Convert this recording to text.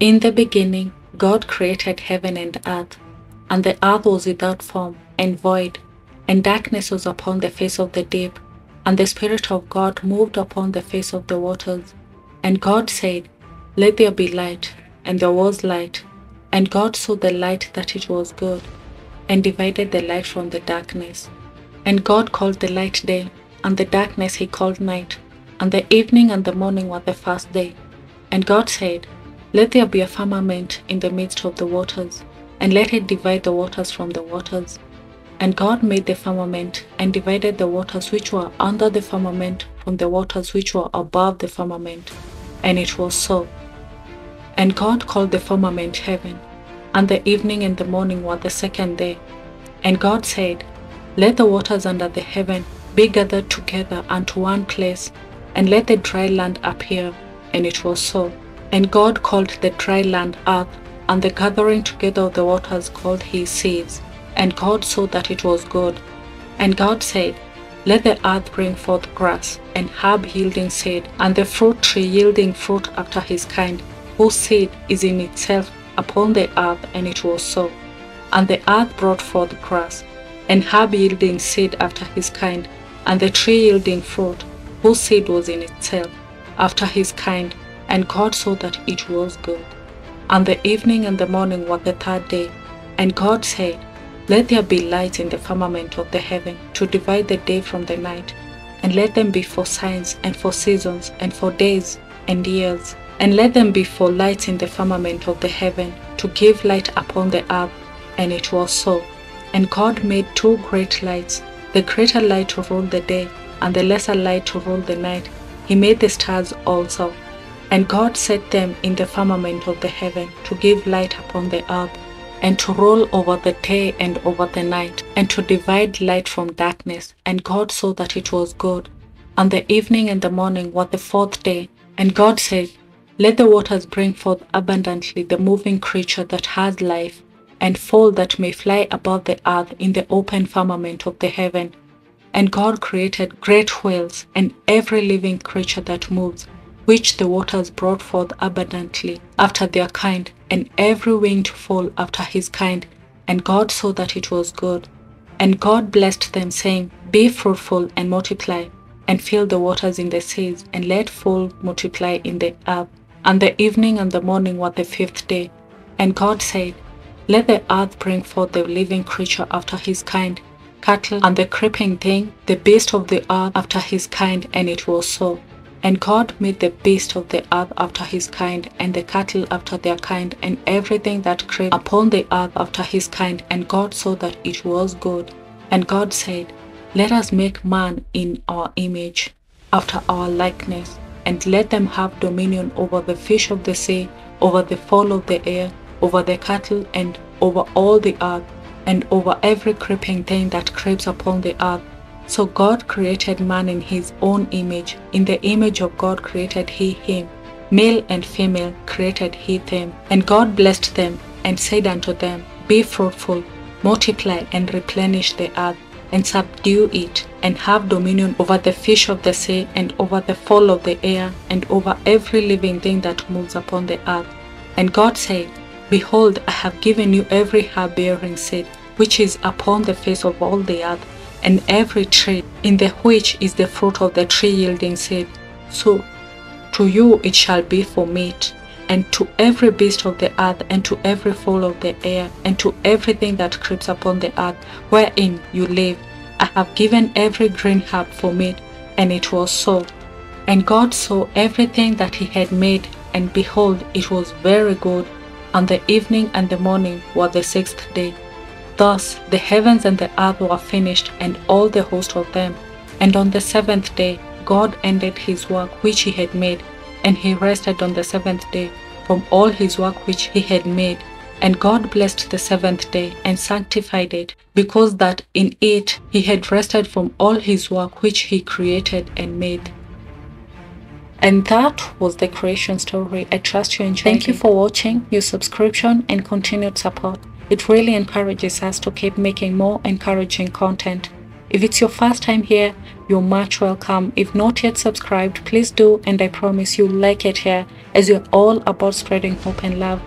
In the beginning, God created heaven and earth, and the earth was without form and void, and darkness was upon the face of the deep, and the Spirit of God moved upon the face of the waters. And God said, "Let there be light," and there was light. And God saw the light that it was good, and divided the light from the darkness. And God called the light day, and the darkness he called night. And the evening and the morning were the first day. And God said, "Let there be a firmament in the midst of the waters, and let it divide the waters from the waters." And God made the firmament, and divided the waters which were under the firmament from the waters which were above the firmament. And it was so. And God called the firmament heaven. And the evening and the morning were the second day. And God said, "Let the waters under the heaven be gathered together unto one place, and let the dry land appear." And it was so. And God called the dry land earth, and the gathering together of the waters called he seas. And God saw that it was good. And God said, "Let the earth bring forth grass, and herb yielding seed, and the fruit tree yielding fruit after his kind, whose seed is in itself upon the earth." And it was so. And the earth brought forth grass, and herb yielding seed after his kind, and the tree yielding fruit, whose seed was in itself after his kind. And God saw that it was good. And the evening and the morning were the third day. And God said, "Let there be lights in the firmament of the heaven, to divide the day from the night, and let them be for signs, and for seasons, and for days and years. And let them be for lights in the firmament of the heaven, to give light upon the earth." And it was so. And God made two great lights, the greater light to rule the day, and the lesser light to rule the night. He made the stars also. And God set them in the firmament of the heaven, to give light upon the earth, and to rule over the day and over the night, and to divide light from darkness. And God saw that it was good. And the evening and the morning were the fourth day. And God said, "Let the waters bring forth abundantly the moving creature that has life, and fowl that may fly above the earth in the open firmament of the heaven." And God created great whales, and every living creature that moves, which the waters brought forth abundantly after their kind, and every winged fowl after his kind. And God saw that it was good. And God blessed them, saying, "Be fruitful and multiply, and fill the waters in the seas, and let fowl multiply in the earth." And the evening and the morning were the fifth day. And God said, "Let the earth bring forth the living creature after his kind, cattle, and the creeping thing, the beast of the earth after his kind." And it was so. And God made the beast of the earth after his kind, and the cattle after their kind, and everything that crept upon the earth after his kind. And God saw that it was good. And God said, "Let us make man in our image, after our likeness, and let them have dominion over the fish of the sea, over the fowl of the air, over the cattle, and over all the earth, and over every creeping thing that creeps upon the earth." So God created man in his own image. In the image of God created he him. Male and female created he them. And God blessed them, and said unto them, "Be fruitful, multiply, and replenish the earth, and subdue it, and have dominion over the fish of the sea, and over the fowl of the air, and over every living thing that moves upon the earth." And God said, "Behold, I have given you every herb-bearing seed, which is upon the face of all the earth, and every tree, in the which is the fruit of the tree yielding seed. So to you it shall be for meat, and to every beast of the earth, and to every fowl of the air, and to everything that creeps upon the earth, wherein you live, I have given every green herb for meat." And it was so. And God saw everything that he had made, and behold, it was very good. And the evening and the morning were the sixth day. Thus the heavens and the earth were finished, and all the host of them. And on the seventh day God ended his work which he had made, and he rested on the seventh day from all his work which he had made. And God blessed the seventh day, and sanctified it, because that in it he had rested from all his work which he created and made. And that was the creation story. I trust you enjoyed it. Thank you for watching, your subscription, and continued support. It really encourages us to keep making more encouraging content. If it's your first time here, you're much welcome. If not yet subscribed, please do, and I promise you'll like it here, as we're all about spreading hope and love.